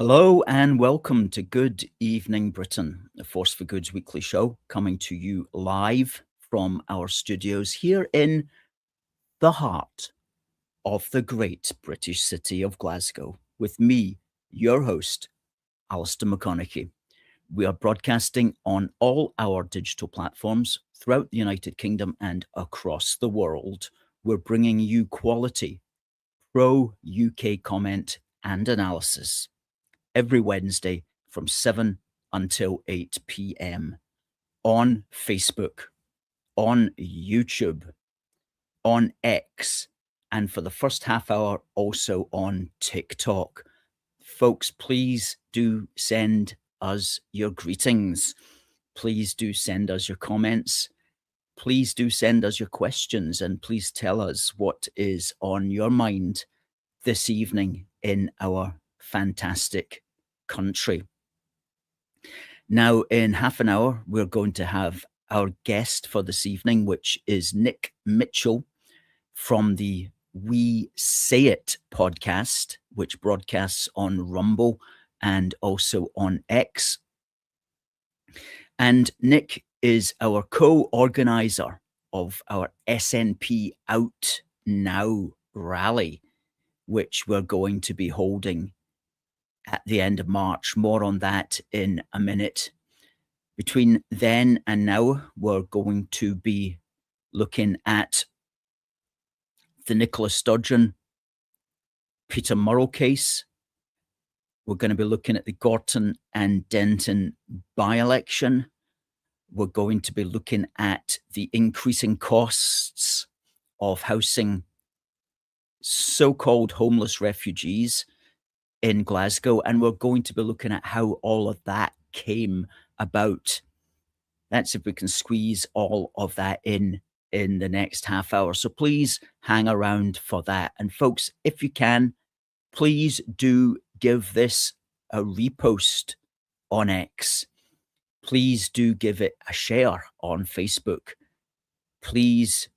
Hello and welcome to Good Evening Britain, a Force for Good's weekly show coming to you live from our studios here in the heart of the great British city of Glasgow with me, your host, Alistair McConnachie. We are broadcasting on all our digital platforms throughout the United Kingdom and across the world. We're bringing you quality, pro-UK comment and analysis every Wednesday from 7 until 8 p.m. on Facebook, on YouTube, on X, and for the first half hour also on TikTok. Folks, please do send us your greetings. Please do send us your comments. Please do send us your questions, and please tell us what is on your mind this evening in our fantastic country. Now, in half an hour, we're going to have our guest for this evening, which is Nick Mitchell from the WeSayIt Podcast, which broadcasts on Rumble and also on X. And Nick is our co-organizer of our SNP OUT NOW rally, which we're going to be holding at the end of March. More on that in a minute. Between then and now, we're going to be looking at the Nicola Sturgeon, Peter Murrell case. We're going to be looking at the Gorton and Denton By-Election. We're going to be looking at the increasing costs of housing so-called homeless refugees in Glasgow, and we're going to be looking at how all of that came about. That's if we can squeeze all of that in the next half hour. So please hang around for that. And folks, if you can, please do give this a repost on X. Please do give it a share on Facebook. Please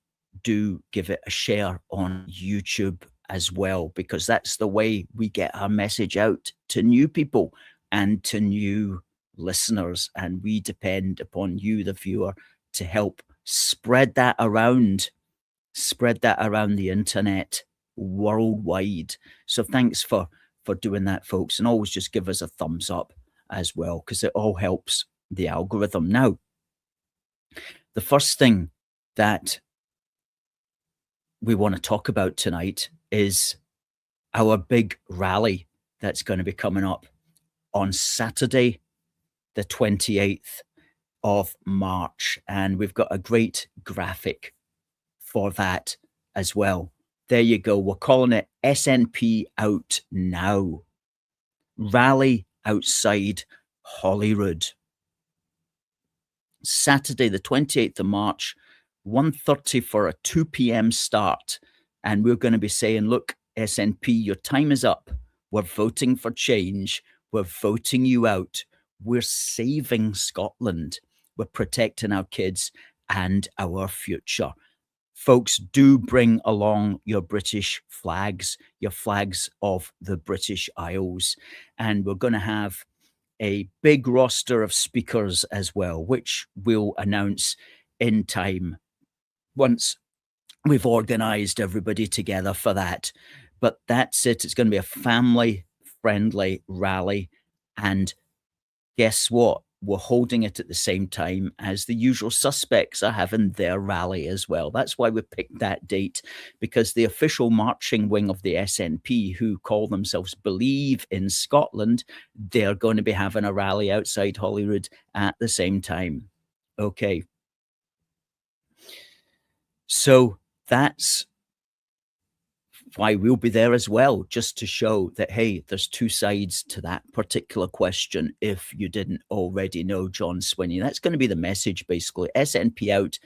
do give it a share on YouTube as well, because that's the way we get our message out to new people and to new listeners. And we depend upon you, the viewer, to help spread that around the internet worldwide. So thanks for doing that, folks. And always just give us a thumbs up as well, because it all helps the algorithm. Now, the first thing that we want to talk about tonight is our big rally that's going to be coming up on Saturday, the 28th of March. And we've got a great graphic for that as well. There you go. We're calling it SNP OUT NOW. Rally outside Holyrood. Saturday, the 28th of March, 1:30 for a 2 p.m. start. And we're going to be saying, look, SNP, your time is up. We're voting for change. We're voting you out. We're saving Scotland. We're protecting our kids and our future. Folks, do bring along your British flags, your flags of the British Isles. And we're going to have a big roster of speakers as well, which we'll announce in time once we've organised everybody together for that. But that's it. It's going to be a family-friendly rally. And guess what? We're holding it at the same time as the usual suspects are having their rally as well. That's why we picked that date, because the official marching wing of the SNP, who call themselves Believe in Scotland, they're going to be having a rally outside Holyrood at the same time. Okay. So that's why we'll be there as well, just to show that, hey, there's two sides to that particular question. If you didn't already know, John Swinney, that's going to be the message, basically. SNP out,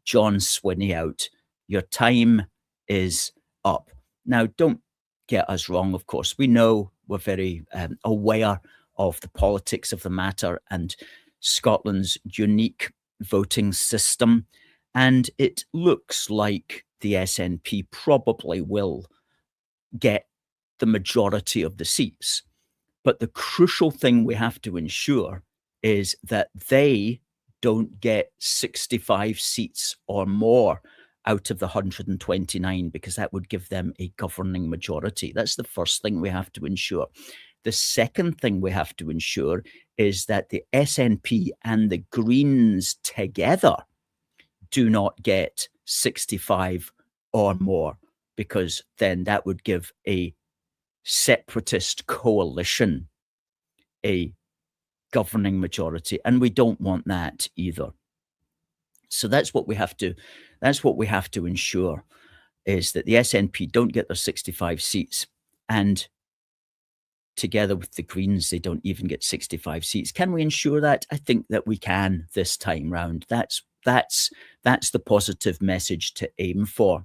John Swinney out. Your time is up. Now, don't get us wrong, of course. We know we're very aware of the politics of the matter and Scotland's unique voting system. And it looks like the SNP probably will get the majority of the seats. But the crucial thing we have to ensure is that they don't get 65 seats or more out of the 129, because that would give them a governing majority. That's the first thing we have to ensure. The second thing we have to ensure is that the SNP and the Greens together do not get 65 or more, because then that would give a Separatist Coalition a governing majority, and we don't want that either. So that's what we have to ensure, is that the SNP don't get their 65 seats, and together with the Greens, they don't even get 65 seats. Can we ensure that? I think that we can this time round. That's the positive message to aim for.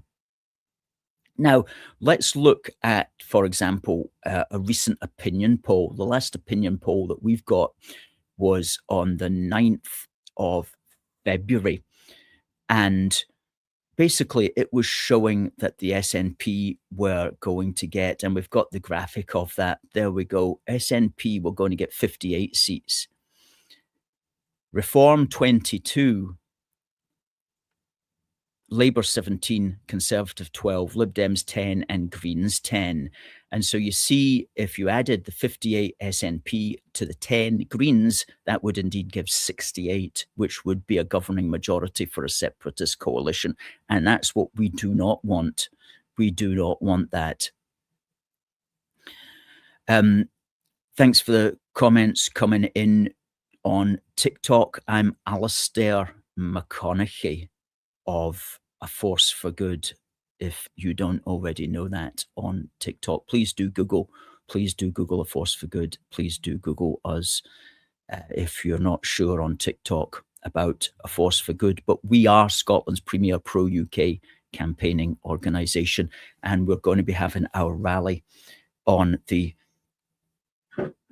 Now, let's look at, for example, a recent opinion poll. The last opinion poll that we've got was on the 9th of February. And basically, it was showing that the SNP were going to get, and we've got the graphic of that. There we go. SNP were going to get 58 seats. Reform 22. Labour 17, Conservative 12, Lib Dems 10, and Greens 10. And so you see, if you added the 58 SNP to the 10 Greens, that would indeed give 68, which would be a governing majority for a separatist coalition. And that's what we do not want. We do not want that. Thanks for the comments coming in on TikTok. I'm Alistair McConnachie of A Force for Good. If you don't already know that on TikTok, please do Google A Force for Good. Please do Google us if you're not sure on TikTok about A Force for Good. But we are Scotland's premier pro-UK campaigning organisation, and we're going to be having our rally on the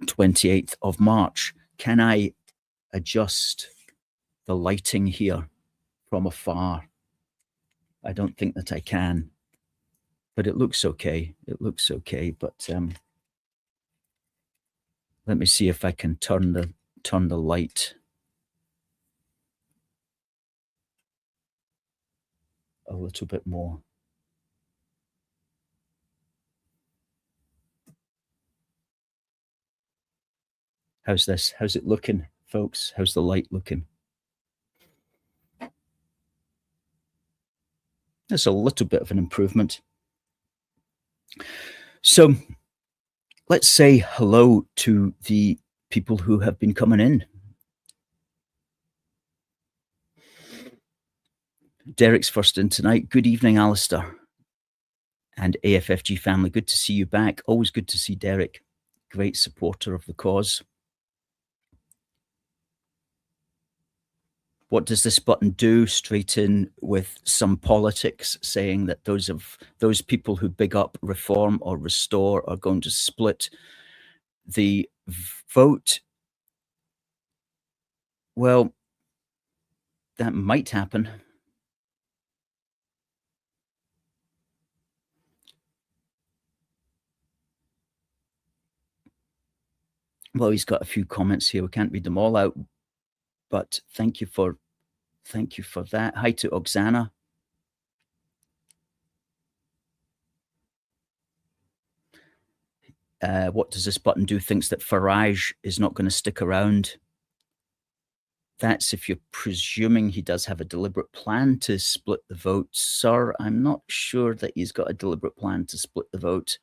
28th of March. Can I adjust the lighting here from afar? I don't think that I can, but it looks okay. It looks okay, but let me see if I can turn the light a little bit more. How's this? How's it looking, folks? How's the light looking? That's a little bit of an improvement. So let's say hello to the people who have been coming in. Derek's first in tonight. Good evening, Alistair and AFFG family. Good to see you back. Always good to see Derek. Great supporter of the cause. What does this button do? Straight in with some politics, saying that those people who big up reform or restore are going to split the vote. Well, that might happen. Well, he's got a few comments here. We can't read them all out, but thank you for that. Hi to Oksana. What does this button do? Thinks that Farage is not going to stick around. That's if you're presuming he does have a deliberate plan to split the vote. Sir, I'm not sure that he's got a deliberate plan to split the vote.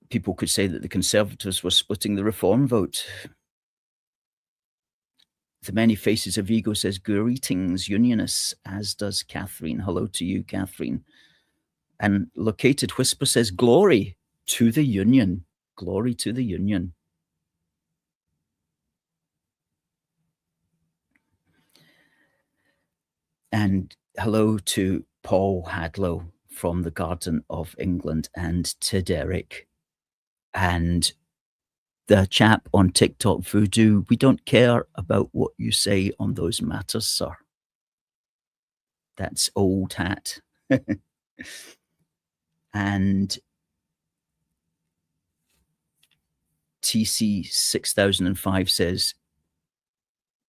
People could say that the Conservatives were splitting the Reform vote. The Many Faces of Ego says, greetings, Unionists, as does Catherine. Hello to you, Catherine. And Located Whisper says, glory to the Union. Glory to the Union. And hello to Paul Hadlow from the Garden of England, and to Derek. And the chap on TikTok, Voodoo, we don't care about what you say on those matters, sir. That's old hat. And TC 6005 says,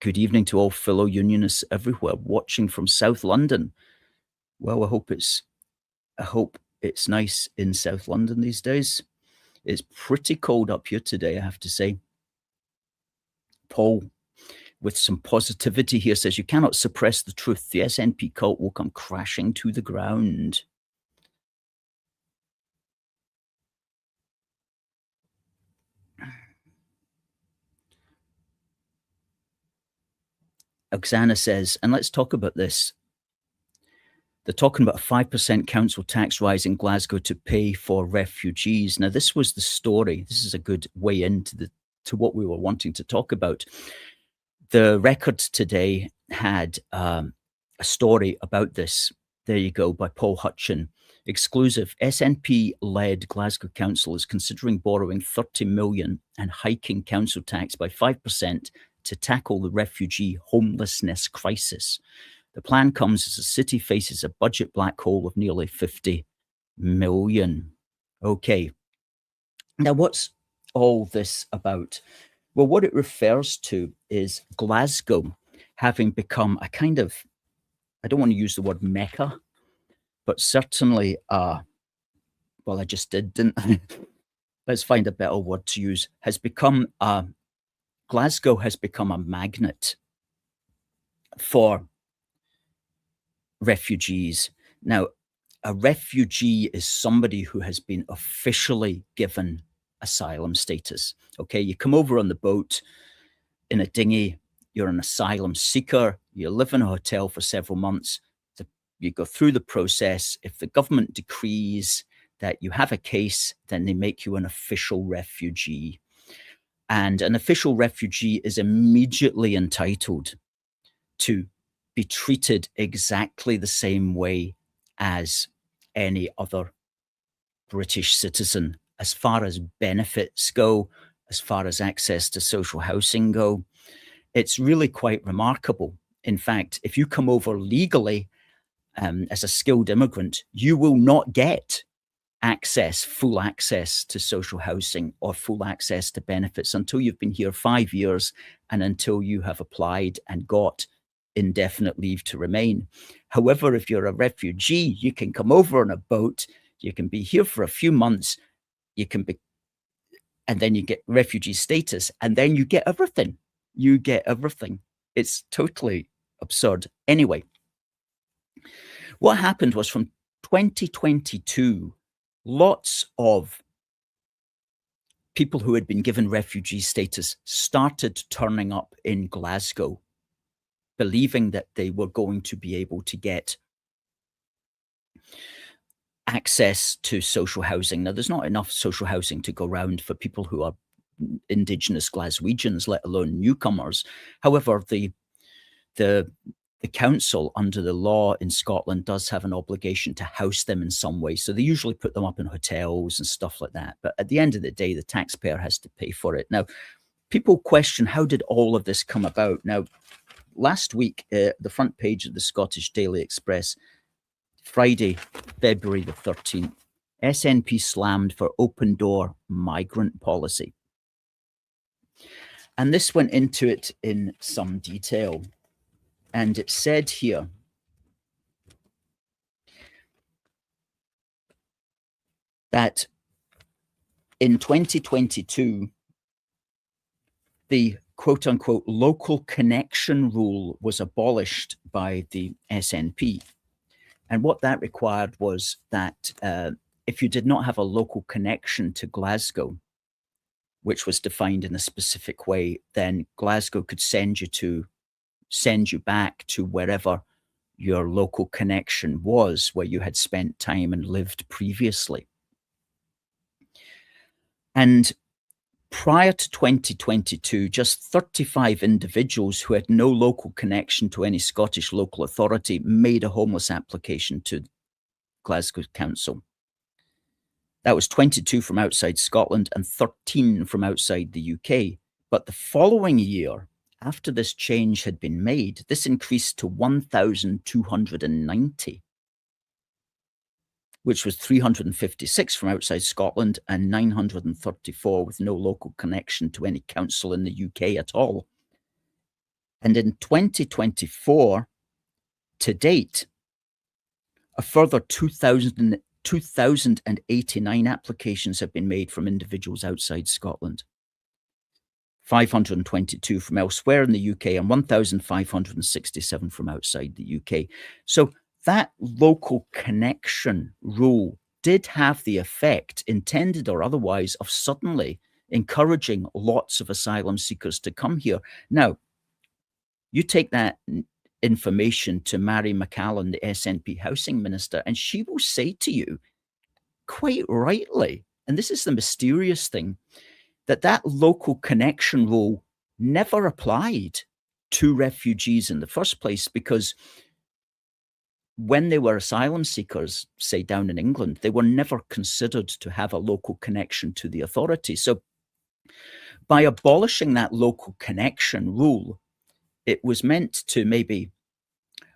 good evening to all fellow unionists everywhere watching from South London. Well, I hope it's nice in South London these days. It's pretty cold up here today, I have to say. Paul, with some positivity here, says, you cannot suppress the truth. The SNP cult will come crashing to the ground. Oksana says, and let's talk about this. They're talking about a 5% council tax rise in Glasgow to pay for refugees. Now, this was the story. This is a good way into to what we were wanting to talk about. The Record today had a story about this. There you go, by Paul Hutchin. Exclusive. SNP-led Glasgow Council is considering borrowing 30 million and hiking council tax by 5% to tackle the refugee homelessness crisis. The plan comes as the city faces a budget black hole of nearly 50 million. Okay. Now, what's all this about? Well, what it refers to is Glasgow having become a kind of, I don't want to use the word mecca, but certainly, well, I just did, didn't I? Let's find a better word to use. Glasgow has become a magnet for refugees. Now, a refugee is somebody who has been officially given asylum status. Okay, you come over on the boat in a dinghy, you're an asylum seeker, you live in a hotel for several months, you go through the process. If the government decrees that you have a case, then they make you an official refugee. And an official refugee is immediately entitled to be treated exactly the same way as any other British citizen, as far as benefits go, as far as access to social housing go. It's really quite remarkable. In fact, if you come over legally as a skilled immigrant, you will not get full access to social housing or full access to benefits until you've been here 5 years and until you have applied and got indefinite leave to remain. However, if you're a refugee, you can come over on a boat, you can be here for a few months, and then you get refugee status, and then you get everything. You get everything. It's totally absurd. Anyway, what happened was from 2022, lots of people who had been given refugee status started turning up in Glasgow, believing that they were going to be able to get access to social housing. Now, there's not enough social housing to go around for people who are Indigenous Glaswegians, let alone newcomers. However, the council, under the law in Scotland, does have an obligation to house them in some way. So they usually put them up in hotels and stuff like that. But at the end of the day, the taxpayer has to pay for it. Now, people question, how did all of this come about? Now, last week, the front page of the Scottish Daily Express, Friday, February the 13th, SNP slammed for open door migrant policy. And this went into it in some detail. And it said here that in 2022, the quote unquote local connection rule was abolished by the SNP. And what that required was that if you did not have a local connection to Glasgow, which was defined in a specific way, then Glasgow could send you back to wherever your local connection was, where you had spent time and lived previously. And prior to 2022, just 35 individuals who had no local connection to any Scottish local authority made a homeless application to Glasgow Council. That was 22 from outside Scotland and 13 from outside the UK. But the following year, after this change had been made, this increased to 1,290. which was 356 from outside Scotland and 934 with no local connection to any council in the UK at all. And in 2024, to date, a further 2,089 applications have been made from individuals outside Scotland, 522 from elsewhere in the UK, and 1,567 from outside the UK. So that local connection rule did have the effect, intended or otherwise, of suddenly encouraging lots of asylum seekers to come here. Now, you take that information to Mary McCallum, the SNP housing minister, and she will say to you, quite rightly, and this is the mysterious thing, that local connection rule never applied to refugees in the first place, because when they were asylum seekers, say down in England, they were never considered to have a local connection to the authorities. So by abolishing that local connection rule, it was meant to maybe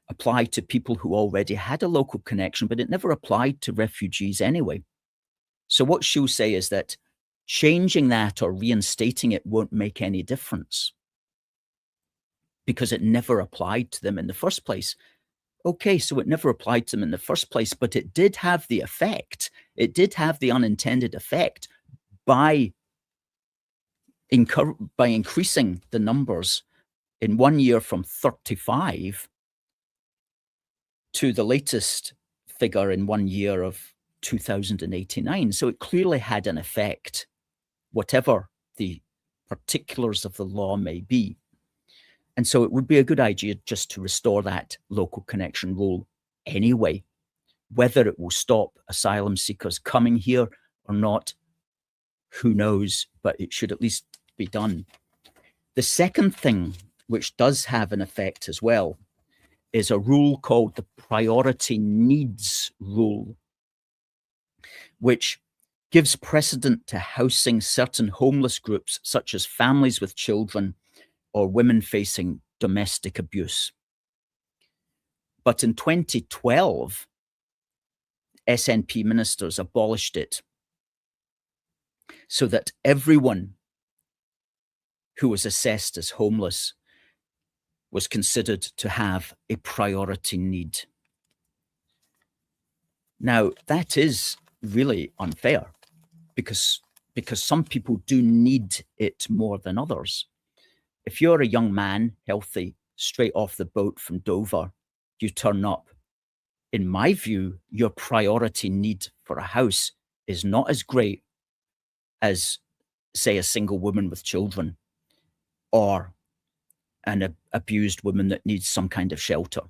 apply to people who already had a local connection, but it never applied to refugees anyway. So what she'll say is that changing that or reinstating it won't make any difference because it never applied to them in the first place. Okay, so it never applied to them in the first place, but it did have the effect. It did have the unintended effect by increasing the numbers in 1 year from 35 to the latest figure in 1 year of 2,089. So it clearly had an effect, whatever the particulars of the law may be. And so it would be a good idea just to restore that local connection rule anyway. Whether it will stop asylum seekers coming here or not, who knows, but it should at least be done. The second thing, which does have an effect as well, is a rule called the Priority Needs Rule, which gives precedent to housing certain homeless groups, such as families with children or women facing domestic abuse. But in 2012, SNP ministers abolished it so that everyone who was assessed as homeless was considered to have a priority need. Now, that is really unfair because some people do need it more than others. If you're a young man, healthy, straight off the boat from Dover, you turn up. In my view, your priority need for a house is not as great as, say, a single woman with children or an abused woman that needs some kind of shelter.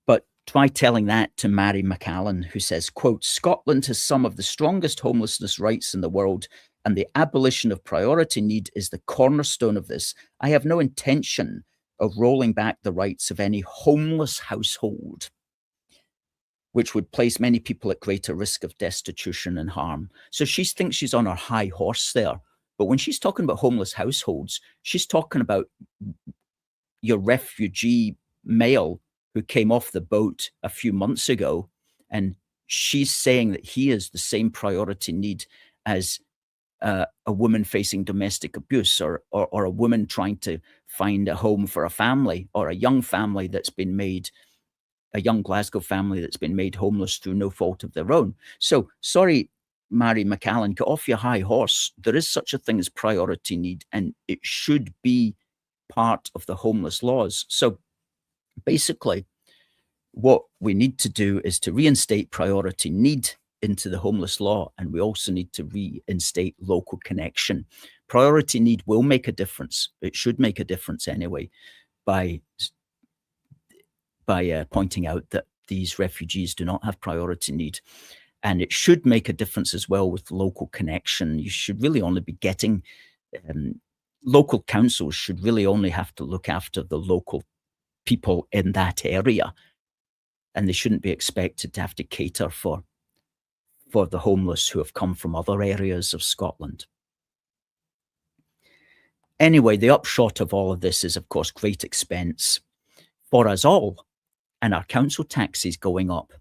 But try telling that to Mary McCallum, who says, quote, "Scotland has some of the strongest homelessness rights in the world, and the abolition of priority need is the cornerstone of this. I have no intention of rolling back the rights of any homeless household, which would place many people at greater risk of destitution and harm." So she thinks she's on her high horse there. But when she's talking about homeless households, she's talking about your refugee male who came off the boat a few months ago. And she's saying that he is the same priority need as a woman facing domestic abuse or a woman trying to find a home for a family, or a young family that's been made, a young Glasgow family that's been made homeless through no fault of their own. So sorry, Mary McCallum, get off your high horse. There is such a thing as priority need, and it should be part of the homeless laws. So basically, what we need to do is to reinstate priority need into the homeless law, and we also need to reinstate local connection. Priority need will make a difference. It should make a difference anyway by pointing out that these refugees do not have priority need. And it should make a difference as well with local connection. You should really only be getting, local councils should really only have to look after the local people in that area. And they shouldn't be expected to have to cater for the homeless who have come from other areas of Scotland. Anyway, the upshot of all of this is, of course, great expense for us all, and our council taxes going up.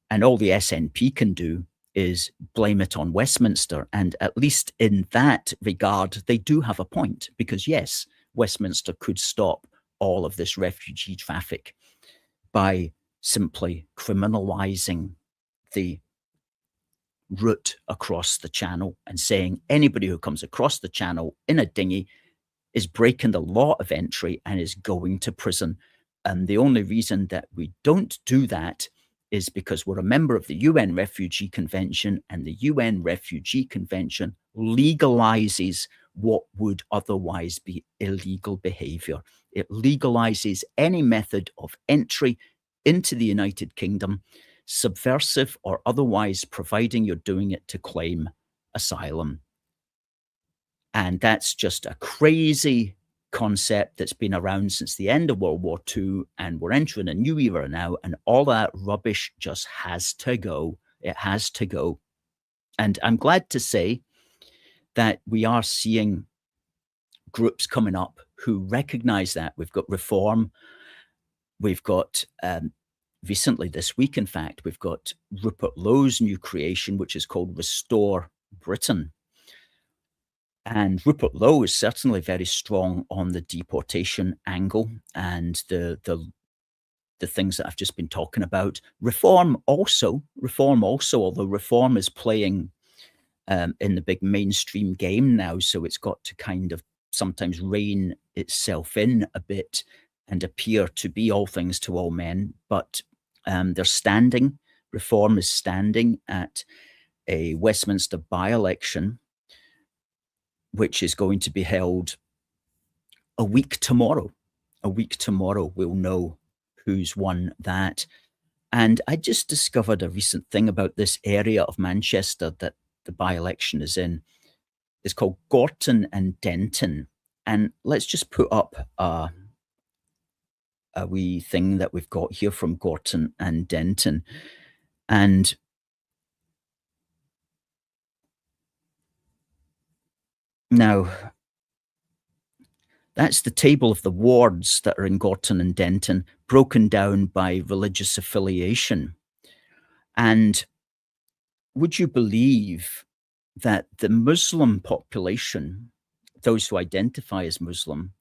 And all the SNP can do is blame it on Westminster. And at least in that regard, they do have a point, because yes, Westminster could stop all of this refugee traffic by simply criminalising the route across the channel and saying anybody who comes across the channel in a dinghy is breaking the law of entry and is going to prison. And the only reason that we don't do that is because we're a member of the UN Refugee Convention, and the UN Refugee Convention legalizes what would otherwise be illegal behavior. It legalizes any method of entry into the United Kingdom, subversive or otherwise, providing you're doing it to claim asylum. And that's just a crazy concept that's been around since the end of World War II, and we're entering a new era now, and all that rubbish just has to go. It has to go. And I'm glad to say that we are seeing groups coming up who recognize that. We've got Reform. We've got, recently this week, in fact, we've got Rupert Lowe's new creation, which is called Restore Britain. And Rupert Lowe is certainly very strong on the deportation angle and the things that I've just been talking about. Reform also, although Reform is playing in the big mainstream game now, so it's got to kind of sometimes rein itself in a bit and appear to be all things to all men. But they're standing, Reform is standing at a Westminster by-election, which is going to be held a week tomorrow. A week tomorrow, we'll know who's won that. And I just discovered a recent thing about this area of Manchester that the by-election is in. It's called Gorton and Denton. And let's just put up a wee thing that we've got here from Gorton and Denton. And now, that's the table of the wards that are in Gorton and Denton, broken down by religious affiliation. And would you believe that the Muslim population, those who identify as Muslim,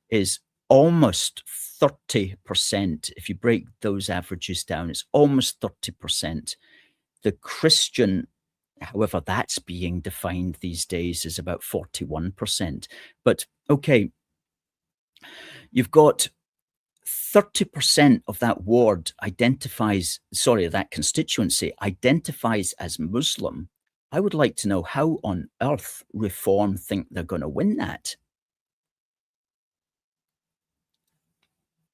is almost 30%. If you break those averages down, it's almost 30%. The Christian, however that's being defined these days, is about 41%. But okay, you've got 30% of that ward that constituency identifies as Muslim. I would like to know how on earth Reform think they're going to win that.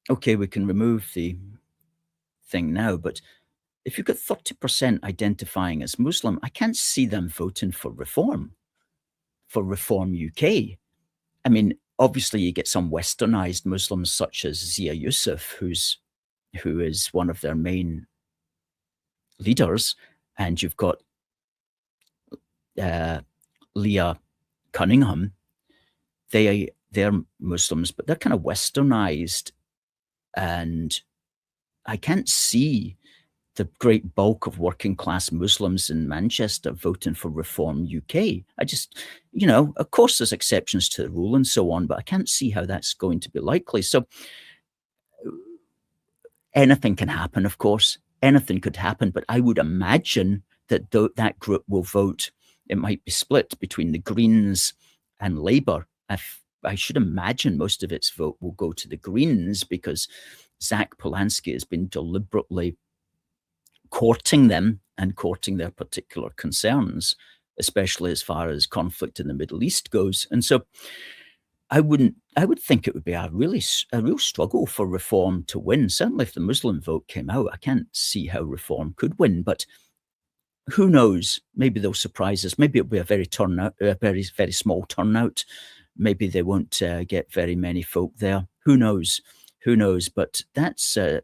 Okay, we can remove the thing now, but if you've got 30% identifying as Muslim, I can't see them voting for Reform UK. I mean, obviously you get some westernized Muslims such as Zia Yusuf, who is one of their main leaders, and you've got Leah Cunningham. They're Muslims, but they're kind of westernized, and I can't see the great bulk of working class Muslims in Manchester voting for Reform UK. I just, of course there's exceptions to the rule and so on, but I can't see how that's going to be likely. So anything can happen, of course. Anything could happen, but I would imagine that that group will vote. It might be split between the Greens and Labour. I should imagine most of its vote will go to the Greens, because Zach Polanski has been deliberately courting them and courting their particular concerns, especially as far as conflict in the Middle East goes. And so I would think it would be a real struggle for Reform to win. Certainly if the Muslim vote came out, I can't see how Reform could win, but who knows? Maybe they'll surprise us. Maybe it'll be a very, very small turnout. Maybe they won't get very many folk there. Who knows? But that's an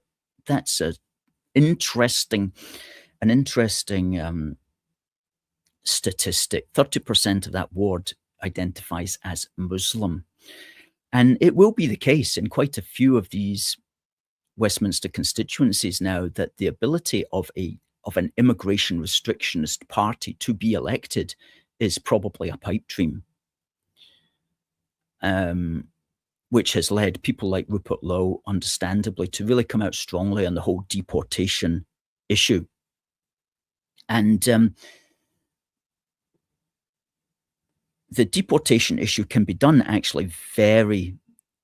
interesting statistic. 30% of that ward identifies as Muslim. And it will be the case in quite a few of these Westminster constituencies now that the ability of of an immigration restrictionist party to be elected is probably a pipe dream, which has led people like Rupert Lowe, understandably, to really come out strongly on the whole deportation issue. And the deportation issue can be done actually very,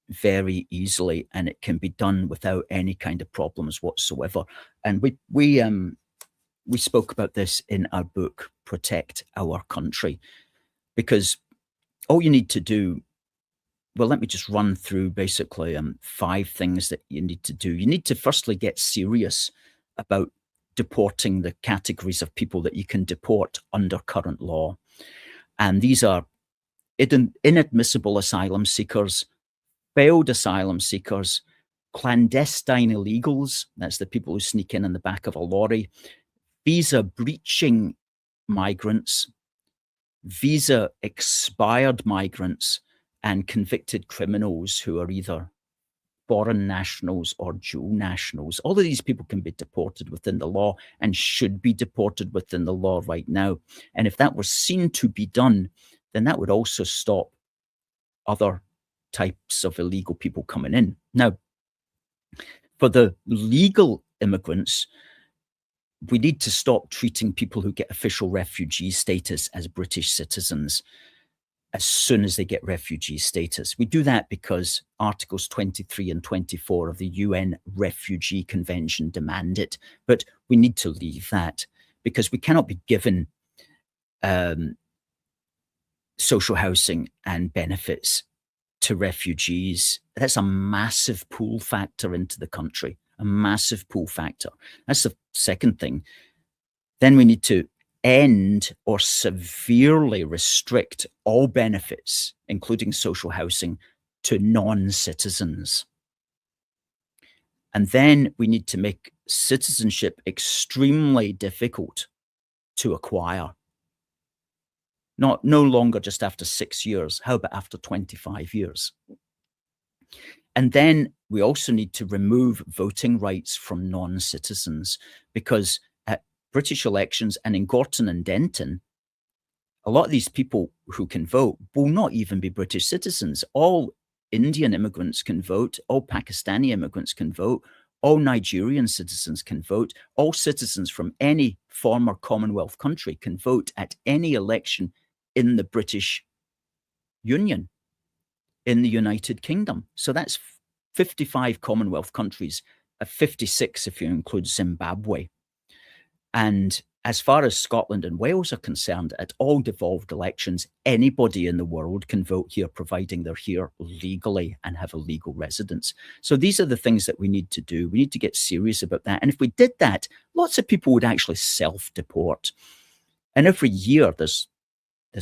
very easily, and it can be done without any kind of problems whatsoever. And we spoke about this in our book, Protect Our Country, because all you need to do, well, let me just run through basically 5 things that you need to do. You need to firstly get serious about deporting the categories of people that you can deport under current law. And these are inadmissible asylum seekers, failed asylum seekers, clandestine illegals, that's the people who sneak in the back of a lorry, visa breaching migrants, visa expired migrants, and convicted criminals who are either foreign nationals or dual nationals. All of these people can be deported within the law and should be deported within the law right now. And if that was seen to be done, then that would also stop other types of illegal people coming in. Now, for the legal immigrants, we need to stop treating people who get official refugee status as British citizens as soon as they get refugee status. We do that because Articles 23 and 24 of the UN Refugee Convention demand it, but we need to leave that because we cannot be given social housing and benefits to refugees. That's a massive pull factor into the country, a massive pull factor. That's the second thing. Then we need to end or severely restrict all benefits, including social housing, to non-citizens. And then we need to make citizenship extremely difficult to acquire. No longer just after 6 years. How about after 25 years? And then we also need to remove voting rights from non-citizens, because at British elections and in Gorton and Denton, a lot of these people who can vote will not even be British citizens. All Indian immigrants can vote, all Pakistani immigrants can vote, all Nigerian citizens can vote, all citizens from any former Commonwealth country can vote at any election in the British Union, in the United Kingdom. So that's 55 Commonwealth countries, 56 if you include Zimbabwe. And as far as Scotland and Wales are concerned, at all devolved elections, anybody in the world can vote here, providing they're here legally and have a legal residence. So these are the things that we need to do. We need to get serious about that. And if we did that, lots of people would actually self-deport. And every year there's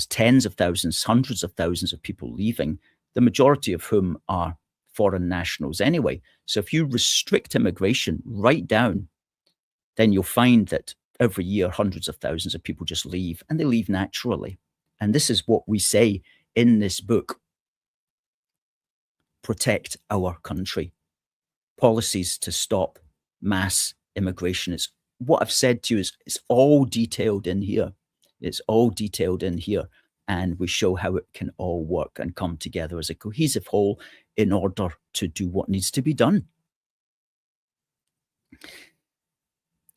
tens of thousands, hundreds of thousands of people leaving, the majority of whom are foreign nationals anyway. So if you restrict immigration right down, then you'll find that every year hundreds of thousands of people just leave, and they leave naturally. And this is what we say in this book, Protect Our Country. Policies to stop mass immigration. It's what I've said to you is it's all detailed in here. It's all detailed in here. And we show how it can all work and come together as a cohesive whole in order to do what needs to be done.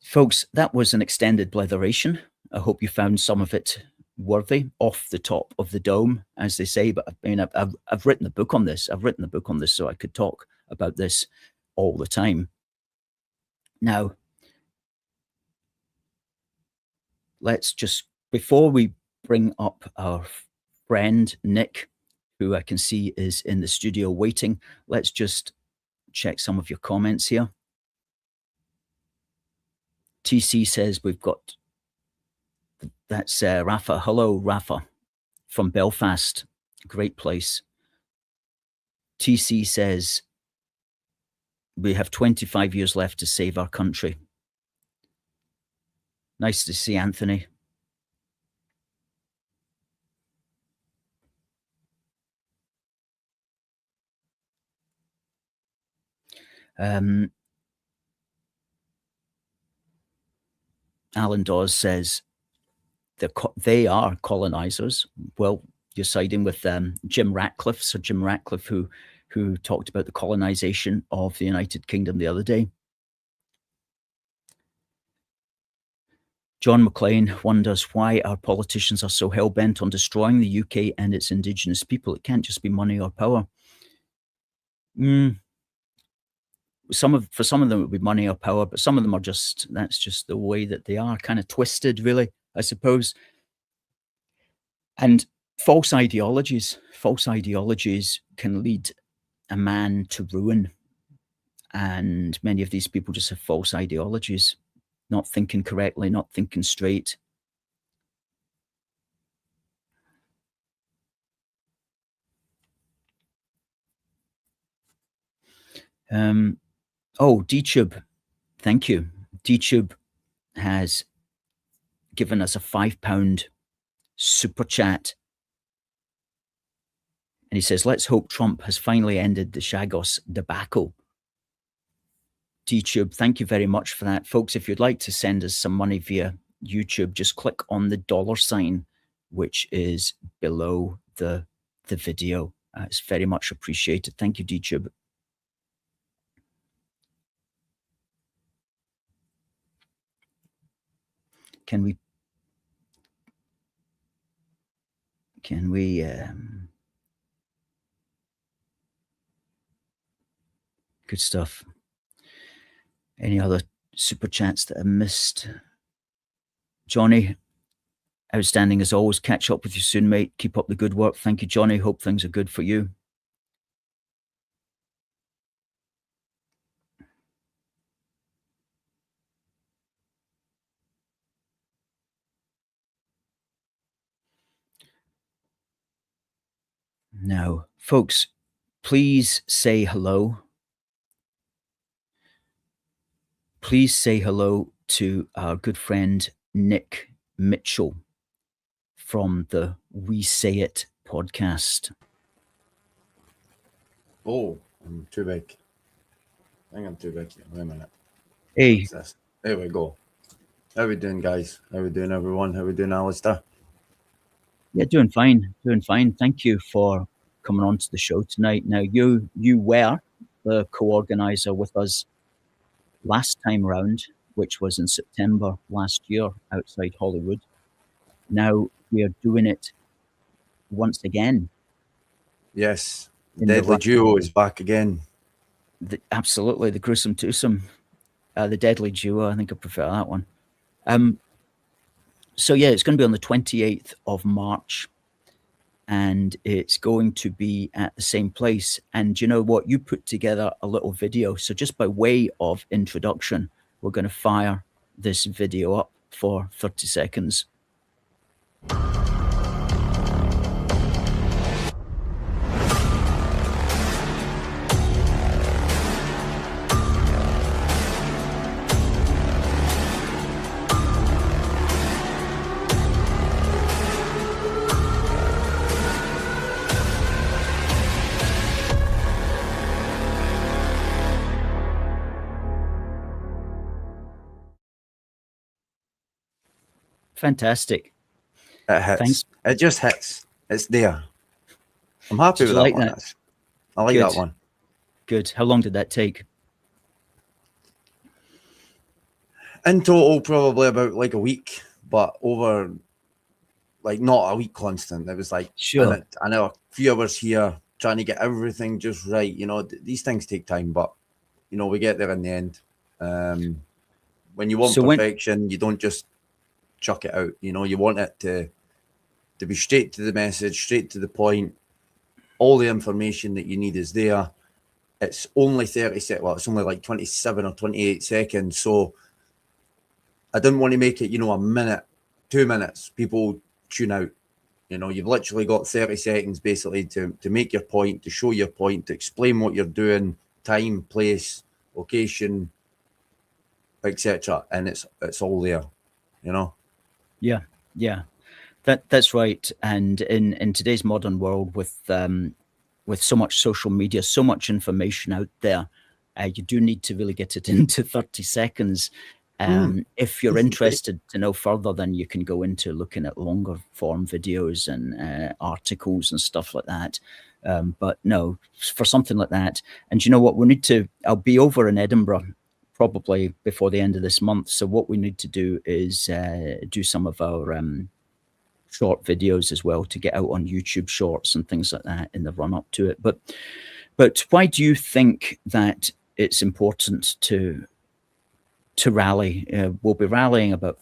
Folks, that was an extended bletheration. I hope you found some of it worthy, off the top of the dome, as they say. But I mean, I've written a book on this. I've written a book on this so I could talk about this all the time. Now, let's just, before we bring up our friend Nick, who I can see is in the studio waiting, let's just check some of your comments here. TC says we've got, that's Rafa. Hello, Rafa, from Belfast. Great place. TC says we have 25 years left to save our country. Nice to see Anthony. Alan Dawes says they are colonizers. Well, you're siding with Jim Ratcliffe, Sir Jim Ratcliffe, who talked about the colonization of the United Kingdom the other day. John McLean wonders why our politicians are so hell-bent on destroying the UK and its indigenous people. It can't just be money or power. For some of them it would be money or power, but some of them are that's just the way that they are, kind of twisted, really, I suppose. And false ideologies can lead a man to ruin. And many of these people just have false ideologies, not thinking correctly, not thinking straight. DTube, thank you. DTube has given us a £5 super chat. And he says, let's hope Trump has finally ended the Chagos debacle. DTube, thank you very much for that. Folks, if you'd like to send us some money via YouTube, just click on the $sign, which is below the video. It's very much appreciated. Thank you, DTube. Can we good stuff. Any other super chats that I missed? Johnny, outstanding as always. Catch up with you soon, mate. Keep up the good work. Thank you, Johnny. Hope things are good for you. Now, folks, please say hello. Please say hello to our good friend Nick Mitchell from the WeSayIt Podcast. Oh, I'm too big. I think I'm too big here. Wait a minute. Hey. There we go. How we doing, guys? How we doing, everyone? How we doing, Alistair? Yeah, doing fine. Doing fine. Thank you for coming on to the show tonight. Now, you were the co-organizer with us last time round, which was in September last year outside Holyrood. Now we are doing it once again. Yes, Deadly Duo is back again. Absolutely, the gruesome twosome, the Deadly Duo. I think I prefer that one. So yeah, it's going to be on the 28th of March, and it's going to be at the same place. And you know what? You put together a little video. So just by way of introduction, we're going to fire this video up for 30 seconds. Fantastic. It hits. Thanks. It just hits. It's there. I'm happy with that one. I like that one. Good. How long did that take? In total, probably about like a week, but over like not a week constant. It was like I know a few hours here trying to get everything just right. You know, these things take time, but you know, we get there in the end. When you want perfection, you don't just chuck it out. You know, you want it to be straight to the message, straight to the point. All the information that you need is there. It's only 30 seconds. Well, it's only like 27 or 28 seconds. So I didn't want to make it, you know, a minute, 2 minutes. People tune out. You know, you've literally got 30 seconds basically to make your point, to show your point, to explain what you're doing, time, place, location, etc. And it's all there, you know. Yeah, that's right. And in today's modern world, with so much social media, so much information out there, you do need to really get it into 30 seconds. If you're interested to know further, then you can go into looking at longer form videos and articles and stuff like that. But no, for something like that. And you know what? I'll be over in Edinburgh probably before the end of this month. So what we need to do is do some of our short videos as well to get out on YouTube shorts and things like that in the run up to it. But why do you think that it's important to rally? We'll be rallying about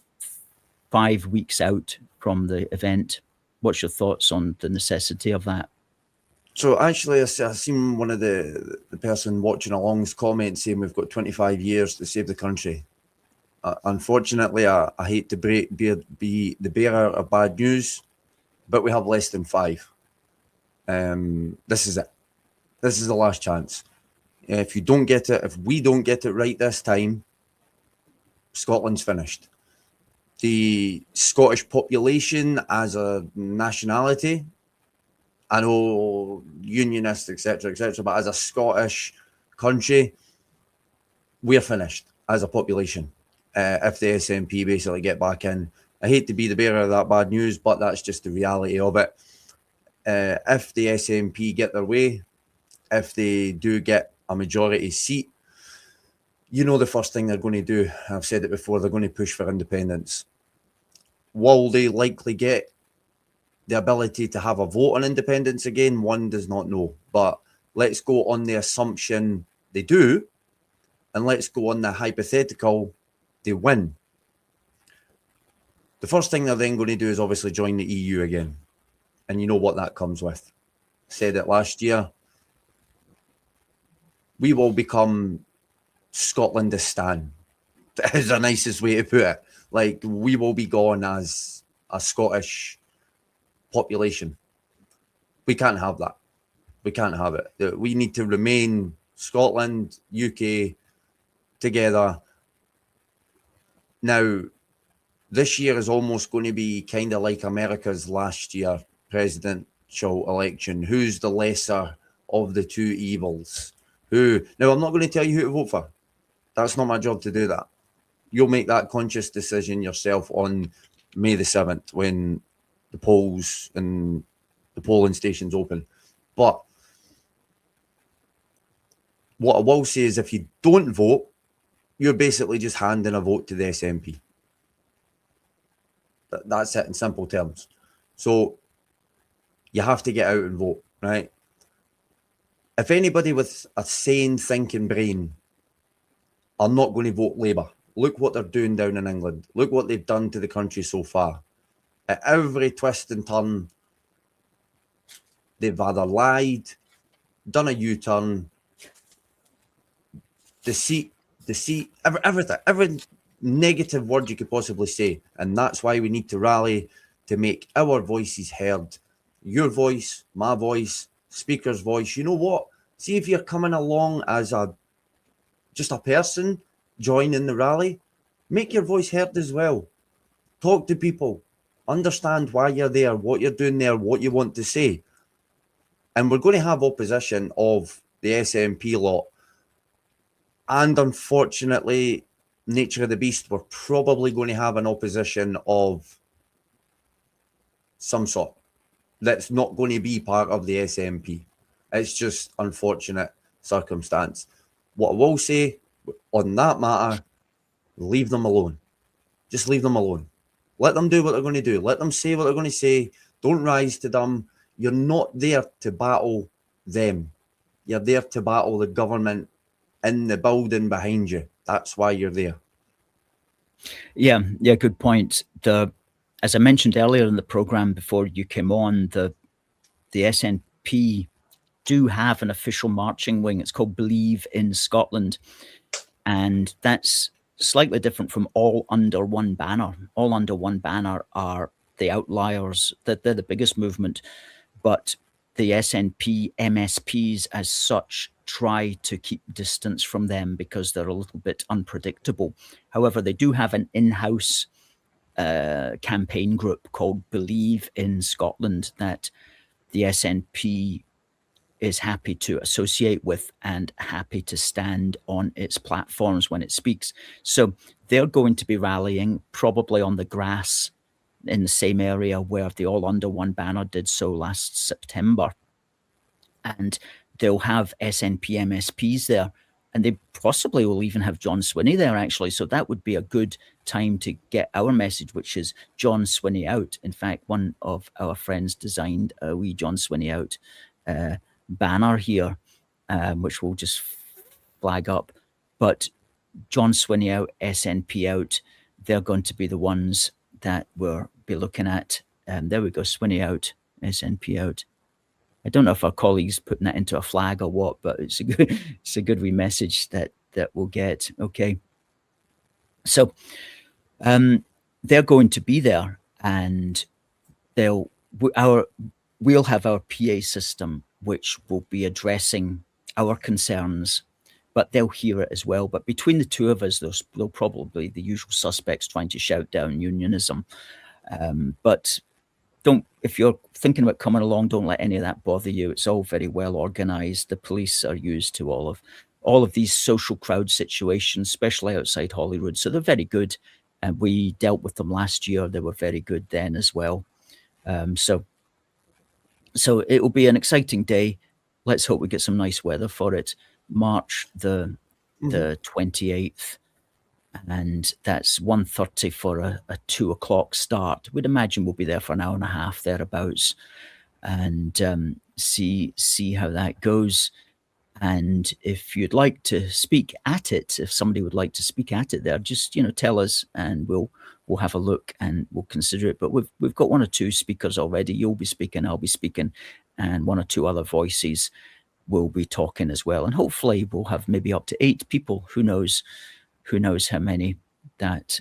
5 weeks out from the event. What's your thoughts on the necessity of that? So actually, I seen one of the person watching along's comment saying we've got 25 years to save the country. Unfortunately, I hate to be the bearer of bad news, but we have less than 5. This is it. This is the last chance. If you don't get it, if we don't get it right this time, Scotland's finished. The Scottish population as a nationality, I know unionist, etc., but as a Scottish country, we're finished as a population. If the SNP basically get back in, I hate to be the bearer of that bad news, but that's just the reality of it. If the SNP get their way, if they do get a majority seat, you know the first thing they're going to do, I've said it before, they're going to push for independence. Will they likely get the ability to have a vote on independence again? One does not know. But let's go on the assumption they do, and let's go on the hypothetical they win. The first thing they're then going to do is obviously join the EU again. And you know what that comes with. I said it last year. We will become Scotlandistan. That is the nicest way to put it. Like, we will be gone as a Scottish population. We can't have that. We can't have it. We need to remain Scotland, UK, together. Now, this year is almost going to be kind of like America's last year presidential election. Who's the lesser of the two evils? Who? Now, I'm not going to tell you who to vote for. That's not my job to do that. You'll make that conscious decision yourself on May the 7th when the polls and the polling stations open. But what I will say is if you don't vote, you're basically just handing a vote to the SNP. That's it in simple terms. So you have to get out and vote, right? If anybody with a sane thinking brain are not going to vote Labour, look what they're doing down in England. Look what they've done to the country so far. At every twist and turn, they've either lied, done a U-turn, deceit, everything, every negative word you could possibly say. And that's why we need to rally to make our voices heard. Your voice, my voice, speaker's voice. You know what? See if you're coming along as just a person joining the rally, make your voice heard as well. Talk to people. Understand why you're there, what you're doing there, what you want to say. And we're going to have opposition of the SNP lot. And unfortunately, nature of the beast, we're probably going to have an opposition of some sort that's not going to be part of the SNP. It's just unfortunate circumstance. What I will say on that matter, leave them alone. Just leave them alone. Let them do what they're going to do. Let them say what they're going to say. Don't rise to them. You're not there to battle them. You're there to battle the government in the building behind you. That's why you're there. Yeah, good point. As I mentioned earlier in the program before you came on, the SNP do have an official marching wing. It's called Believe in Scotland. And that's slightly different from all under one banner. All under one banner are the outliers, that they're the biggest movement. But the SNP MSPs as such try to keep distance from them because they're a little bit unpredictable. However, they do have an in-house campaign group called Believe in Scotland that the SNP is happy to associate with and happy to stand on its platforms when it speaks. So they're going to be rallying probably on the grass in the same area where the All Under One banner did so last September. And they'll have SNP MSPs there, and they possibly will even have John Swinney there, actually. So that would be a good time to get our message, which is John Swinney out. In fact, one of our friends designed a wee John Swinney out banner here, which we'll just flag up. But John Swinney out, SNP out, they're going to be the ones that we'll be looking at. There we go, Swinney out, SNP out. I don't know if our colleagues putting that into a flag or what, but it's a good wee message that we'll get. Okay. So they're going to be there, and we'll have our PA system, which will be addressing our concerns, but they'll hear it as well. But between the two of us, there'll probably be the usual suspects trying to shout down unionism. But if you're thinking about coming along, don't let any of that bother you. It's all very well organized. The police are used to all of these social crowd situations, especially outside Holyrood. So they're very good. And we dealt with them last year. They were very good then as well. So it will be an exciting day. Let's hope we get some nice weather for it. March the 28th. And that's 1:30 for a 2 o'clock start. We'd imagine we'll be there for an hour and a half thereabouts, and see how that goes. And if you'd like to speak at it, if somebody would like to speak at it there, just tell us, and we'll have a look and we'll consider it. But we've got 1 or 2 speakers already. You'll be speaking, I'll be speaking, and 1 or 2 other voices will be talking as well. And hopefully we'll have maybe up to 8 people. Who knows how many that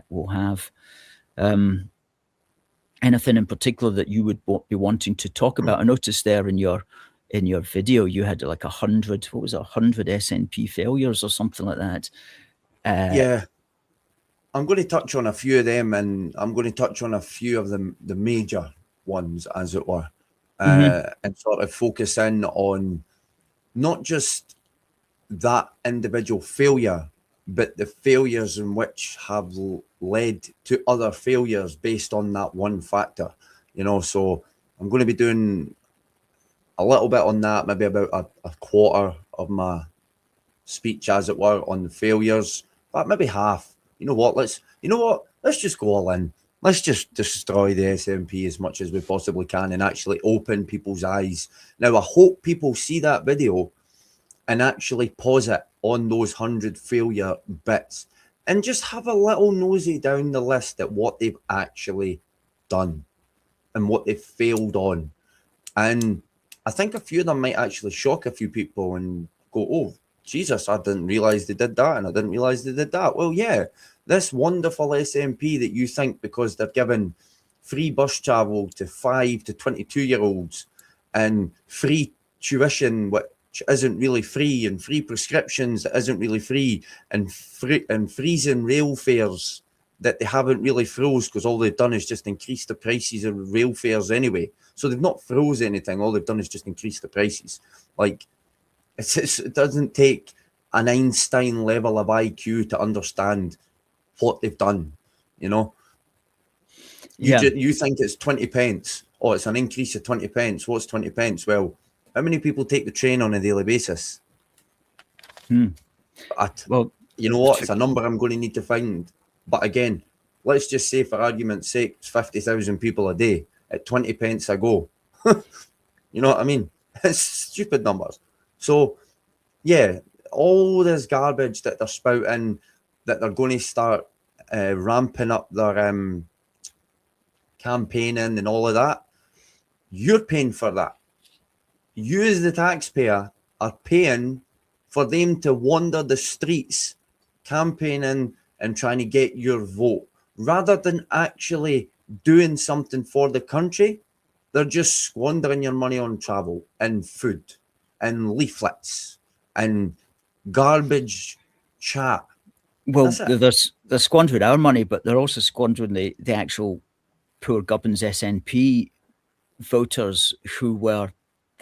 will have. Anything in particular that you would be wanting to talk about? I noticed there in your video you had like 100 SNP failures or something like that. Yeah, I'm going to touch on a few of them, and I'm going to touch on a few of the major ones, as it were, and sort of focus in on not just that individual failure, but the failures in which have led to other failures based on that one factor, So I'm going to be doing a little bit on that, maybe about a quarter of my speech, as it were, on the failures, but maybe half. Let's just go all in. Let's just destroy the SNP as much as we possibly can and actually open people's eyes. Now, I hope people see that video and actually pause it on those 100 failure bits and just have a little nosy down the list at what they've actually done and what they've failed on. And I think a few of them might actually shock a few people and go, oh, Jesus, I didn't realise they did that, and I didn't realise they did that. Well, yeah, this wonderful SNP that you think because they're giving free bus travel to 5 to 22-year-olds and free tuition, which isn't really free, and free prescriptions that isn't really free, and freezing rail fares that they haven't really froze because all they've done is just increase the prices of rail fares anyway. So they've not froze anything. All they've done is just increase the prices. Like, it doesn't take an Einstein level of IQ to understand what they've done, Yeah. You think it's 20 pence. Oh, it's an increase of 20 pence. What's 20 pence? Well, how many people take the train on a daily basis? Well, you know what? It's a number I'm going to need to find. But again, let's just say for argument's sake, it's 50,000 people a day at 20 pence a go. You know what I mean? It's stupid numbers. So, yeah, all this garbage that they're spouting, that they're going to start ramping up their campaigning and all of that, you're paying for that. You as the taxpayer are paying for them to wander the streets campaigning and trying to get your vote. Rather than actually doing something for the country, they're just squandering your money on travel and food and leaflets and garbage chat. Well, they're squandering our money, but they're also squandering the actual poor Gubbins SNP voters who were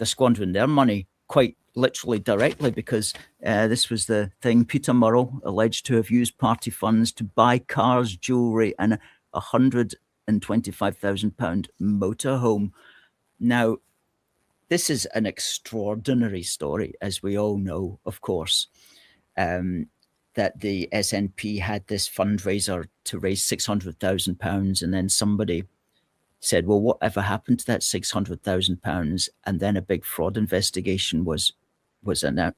they're squandering their money quite literally directly, because this was the thing. Peter Murrell alleged to have used party funds to buy cars, jewellery and a £125,000 motorhome. Now, this is an extraordinary story, as we all know, of course, that the SNP had this fundraiser to raise £600,000, and then somebody said, well, whatever happened to that £600,000? And then a big fraud investigation was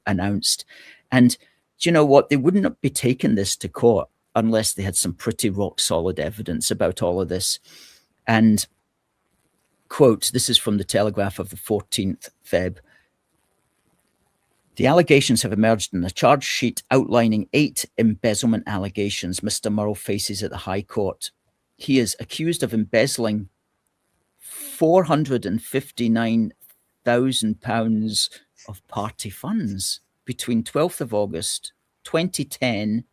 announced. And do you know what? They wouldn't be taking this to court unless they had some pretty rock solid evidence about all of this. And quote, this is from the Telegraph of the 14th Feb. The allegations have emerged in a charge sheet outlining 8 embezzlement allegations Mr. Murrell faces at the High Court. He is accused of embezzling £459,000 of party funds between 12th of August 2010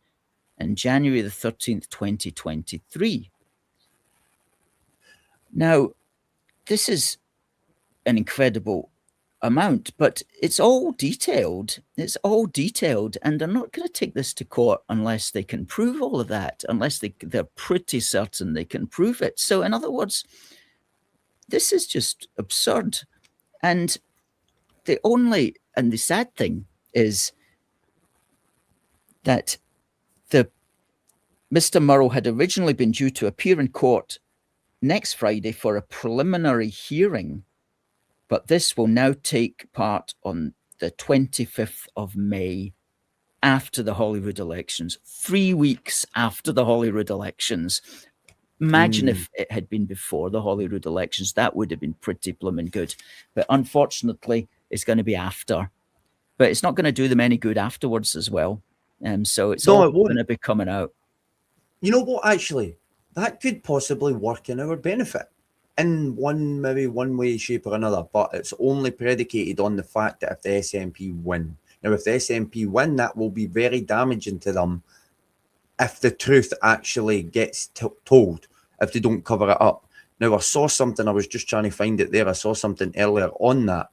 and January the 13th, 2023. Now, this is an incredible amount, but it's all detailed. It's all detailed, and they're not going to take this to court unless they can prove all of that, unless they're pretty certain they can prove it. So in other words, this is just absurd. And the sad thing is that Mr. Murrell had originally been due to appear in court next Friday for a preliminary hearing, but this will now take part on the 25th of May, after the Holyrood elections, 3 weeks after the Holyrood elections. Imagine if it had been before the Holyrood elections. That would have been pretty blooming good. But unfortunately, it's going to be after. But it's not going to do them any good afterwards as well. So it's all going to be coming out. You know what, actually? That could possibly work in our benefit in maybe one way, shape or another. But it's only predicated on the fact that if the SNP win. Now, if the SNP win, that will be very damaging to them if the truth actually gets told, if they don't cover it up. Now, I saw something, I was just trying to find it there. I saw something earlier on that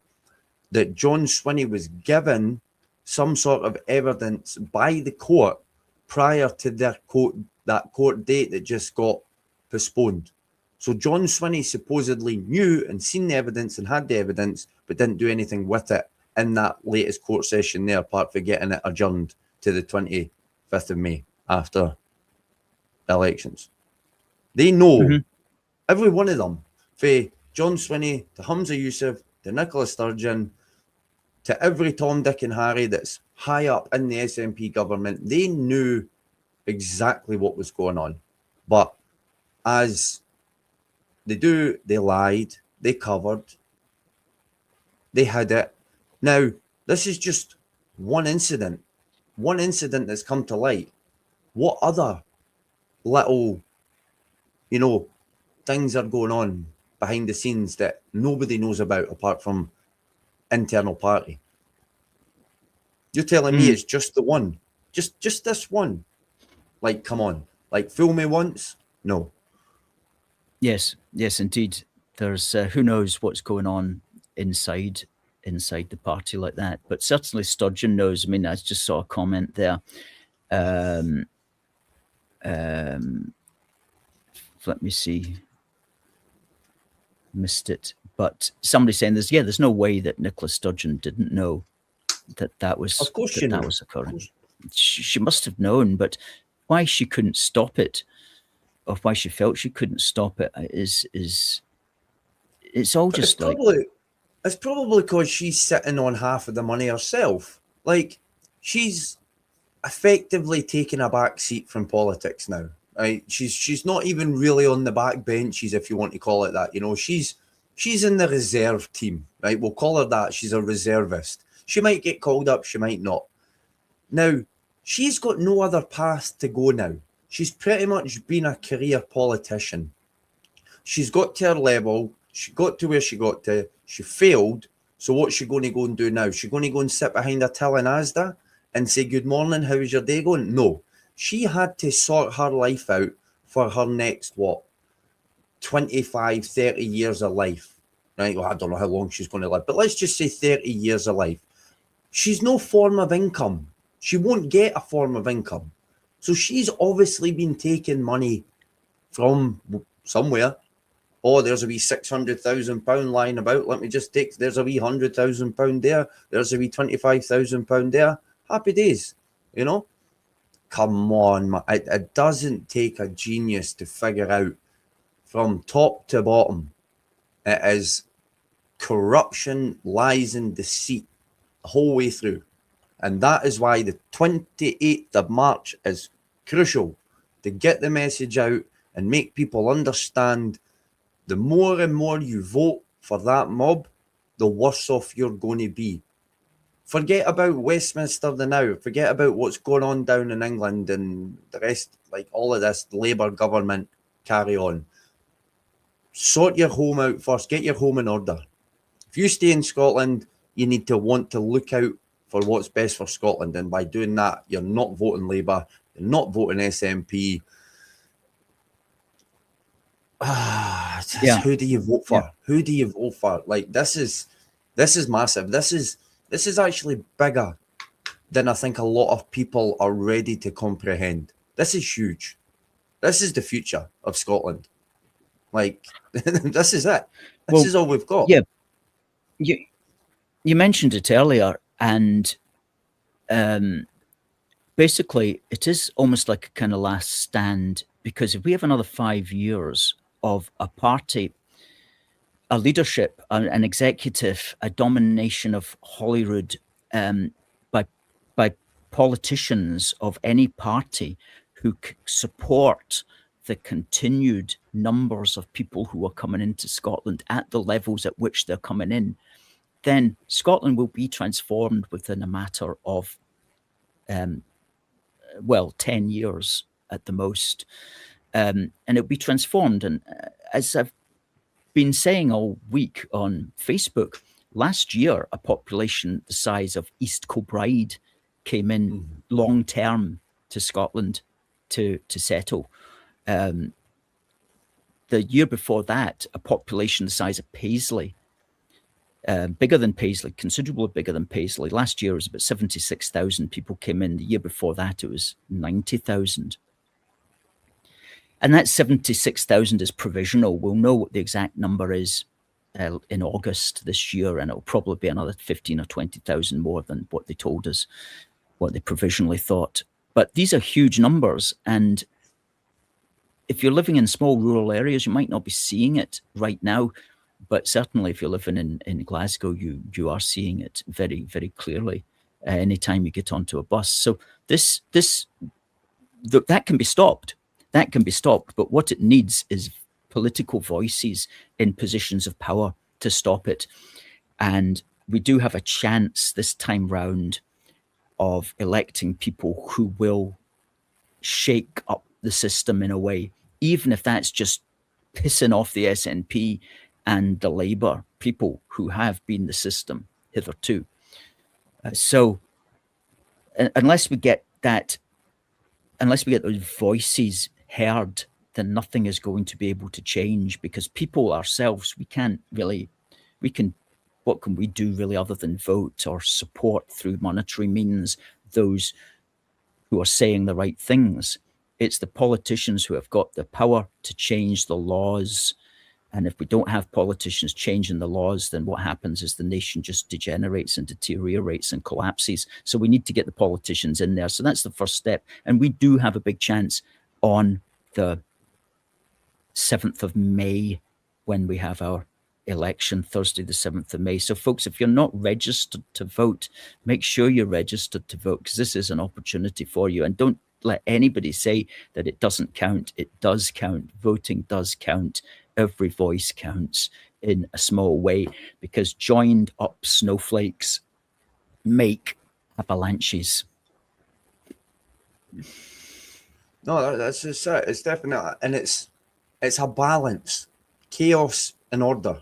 John Swinney was given some sort of evidence by the court prior to that court date that just got postponed. So John Swinney supposedly knew and seen the evidence and had the evidence, but didn't do anything with it in that latest court session there, apart from getting it adjourned to the 25th of May after the elections. They know, every one of them, from John Swinney to Humza Yousaf to Nicola Sturgeon to every Tom, Dick and Harry that's high up in the SNP government, they knew exactly what was going on. But as they do, they lied, they covered, they hid it. Now, this is just one incident that's come to light. What other little, things are going on behind the scenes that nobody knows about apart from internal party? You're telling me it's just the one? Just this one? Like, come on. Like, fool me once? No. Yes, indeed. There's who knows what's going on inside the party like that. But certainly Sturgeon knows. I mean, I just saw a comment there. Let me see. Missed it. But somebody saying there's no way that Nicola Sturgeon didn't know that was, of course, that was occurring. She must have known, but why she couldn't stop it, or why she felt she couldn't stop it, is it's all just it's probably because she's sitting on half of the money herself. Like, she's effectively taking a back seat from politics now. Right? She's not even really on the back benches, if you want to call it that. She's in the reserve team, right? We'll call her that. She's a reservist. She might get called up, she might not. Now, she's got no other path to go now. She's pretty much been a career politician. She's got to her level. She got to where she got to. She failed. So what's she going to go and do now? She's going to go and sit behind a till in Asda and say, good morning, how's your day going? No. She had to sort her life out for her next, 25, 30 years of life, right? Well, I don't know how long she's going to live, but let's just say 30 years of life. She's no form of income. She won't get a form of income. So she's obviously been taking money from somewhere. Oh, there's a wee £600,000 lying about. Let me just take, there's a wee £100,000 there. There's a wee £25,000 there. Happy days, you know? Come on, man. It doesn't take a genius to figure out from top to bottom. It is corruption, lies, and deceit the whole way through. And that is why the 28th of March is crucial to get the message out and make people understand the more and more you vote for that mob, the worse off you're going to be. Forget about Westminster now. Forget about what's going on down in England and the rest, like all of this Labour government carry on. Sort your home out first. Get your home in order. If you stay in Scotland, you need to want to look out for what's best for Scotland. And by doing that, you're not voting Labour. You're not voting SNP. Who do you vote for? Yeah. Who do you vote for? Like, this is massive. This is actually bigger than I think a lot of people are ready to comprehend. This is huge. This is the future of Scotland. Like, this is it. This is all we've got. Yeah. You mentioned it earlier, and basically it is almost like a kind of last stand, because if we have another 5 years of a party, a leadership, an executive, a domination of Holyrood by politicians of any party who support the continued numbers of people who are coming into Scotland at the levels at which they're coming in, then Scotland will be transformed within a matter of, 10 years at the most. And it'll be transformed. And as I've been saying all week on Facebook, last year, a population the size of East Kilbride came in long term to Scotland to settle. The year before that, a population the size of Paisley, bigger than Paisley, considerably bigger than Paisley. Last year it was about 76,000 people came in. The year before that, it was 90,000. And that 76,000 is provisional. We'll know what the exact number is in August this year, and it'll probably be another 15 or 20,000 more than what they told us, what they provisionally thought. But these are huge numbers, and if you're living in small rural areas, you might not be seeing it right now, but certainly if you're living in Glasgow, you are seeing it very, very clearly anytime you get onto a bus. So that can be stopped. That can be stopped, but what it needs is political voices in positions of power to stop it. And we do have a chance this time round of electing people who will shake up the system in a way, even if that's just pissing off the SNP and the Labour people who have been the system hitherto. So unless we get those voices heard, then nothing is going to be able to change, because people ourselves, what can we do really other than vote or support through monetary means those who are saying the right things? It's the politicians who have got the power to change the laws. And if we don't have politicians changing the laws, then what happens is the nation just degenerates and deteriorates and collapses. So we need to get the politicians in there. So that's the first step. And we do have a big chance on the 7th of May when we have our election, Thursday, the 7th of May. So folks, if you're not registered to vote, make sure you're registered to vote, because this is an opportunity for you. And don't let anybody say that it doesn't count. It does count. Voting does count. Every voice counts in a small way, because joined up snowflakes make avalanches. No, that's just it. It's definitely, and it's a balance, chaos and order,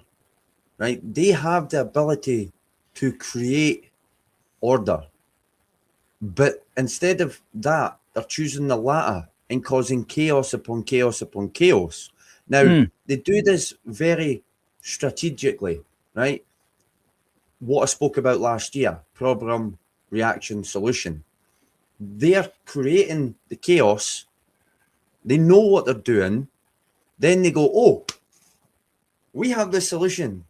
right? They have the ability to create order, but instead of that, they're choosing the latter and causing chaos upon chaos upon chaos. Now, they do this very strategically, right? What I spoke about last year, problem, reaction, solution. They're creating the chaos. They know what they're doing. Then they go, oh, we have the solution.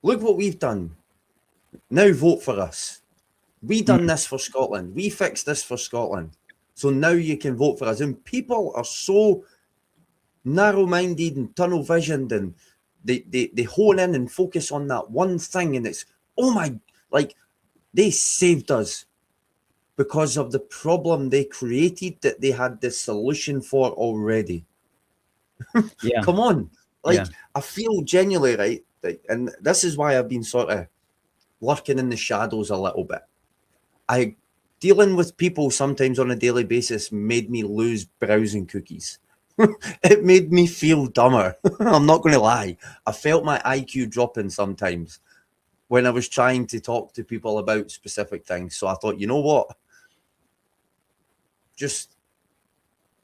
Look what we've done. Now vote for us. We done this for Scotland. We fixed this for Scotland. So now you can vote for us. And people are so narrow-minded and tunnel-visioned, and they hone in and focus on that one thing. And it's, oh my, like, they saved us because of the problem they created that they had the solution for already. Yeah. Come on. Like, I feel genuinely, right? And this is why I've been sort of lurking in the shadows a little bit. Dealing with people sometimes on a daily basis made me lose browsing cookies. It made me feel dumber. I'm not going to lie. I felt my IQ dropping sometimes when I was trying to talk to people about specific things. So I thought, you know what? Just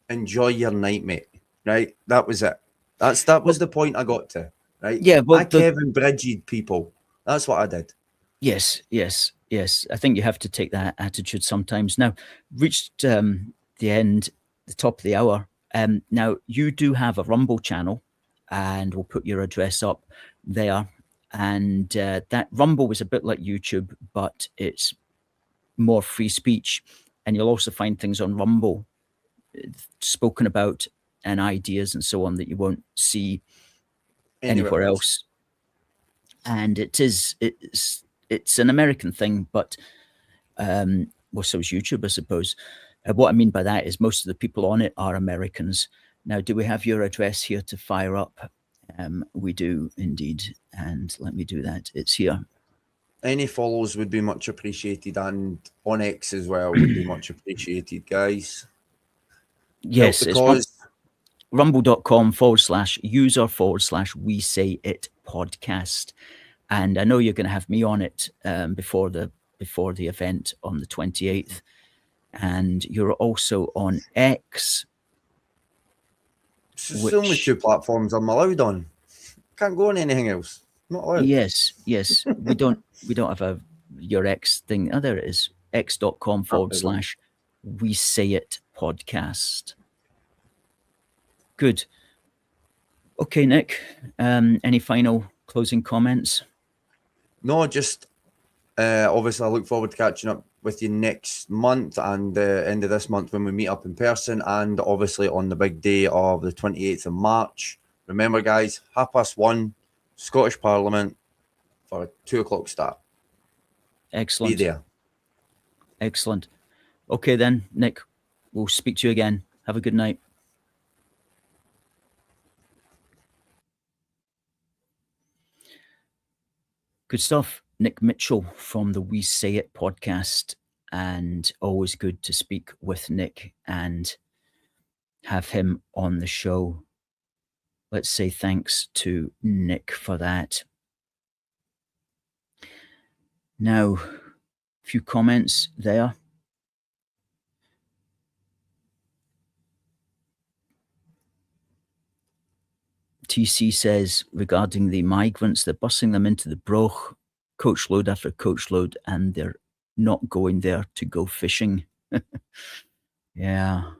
enjoy your night, mate. Right? That was it. That was the point I got to. Right? Yeah, well, I Kevin Bridged people. That's what I did. Yes. I think you have to take that attitude sometimes. Now, reached the end, the top of the hour. Now, you do have a Rumble channel, and we'll put your address up there. And that Rumble is a bit like YouTube, but it's more free speech. And you'll also find things on Rumble spoken about and ideas and so on that you won't see anywhere else. And it's an American thing, but well, so is YouTube, I suppose. What I mean by that is most of the people on it are Americans. Now, do we have your address here to fire up? We do indeed, and let me do that. It's here. Any follows would be much appreciated, and on X as well would be much appreciated, guys. Yes, because it's rumble.com/user/WeSayIt Podcast. And I know you're going to have me on it before the event on the 28th. And you're also on X. It's only 2 platforms I'm allowed on. Can't go on anything else. Not allowed. Yes. we don't have your X thing. Oh, there it is. x.com/WeSayIt Podcast. Good. Okay, Nick. Any final closing comments? No, just obviously I look forward to catching up with you next month and the end of this month when we meet up in person, and obviously on the big day of the 28th of March. Remember, guys, 1:30, Scottish Parliament for a 2 o'clock start. Excellent. Be there. Excellent. Okay then, Nick, we'll speak to you again. Have a good night. Good stuff. Nick Mitchell from the We Say It podcast, and always good to speak with Nick and have him on the show. Let's say thanks to Nick for that. Now, a few comments there. TC says regarding the migrants, they're busing them into the Broch, coach load after coach load, and they're not going there to go fishing. Yeah.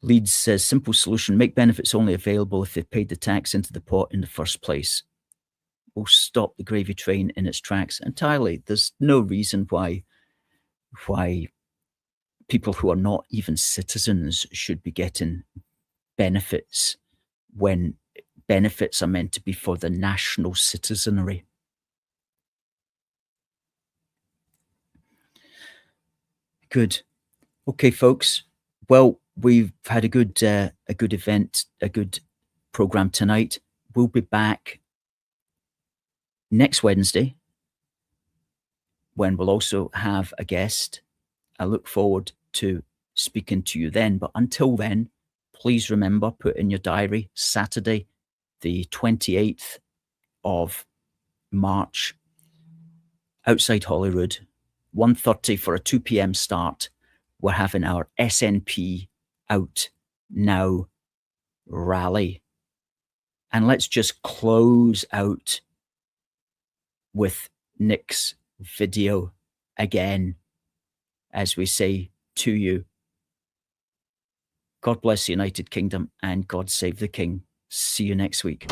Leeds says simple solution, make benefits only available if they paid the tax into the pot in the first place. We'll stop the gravy train in its tracks entirely. There's no reason why people who are not even citizens should be getting benefits when benefits are meant to be for the national citizenry. Good. Okay, folks. Well, we've had a good event, a good program tonight. We'll be back next Wednesday when we'll also have a guest. I look forward to speaking to you then. But until then, please remember, put in your diary, Saturday, the 28th of March, outside Holyrood, 1:30 for a 2 p.m. start. We're having our SNP Out Now rally. And let's just close out with Nick's video again as we say to you, God bless the United Kingdom and God save the King. See you next week.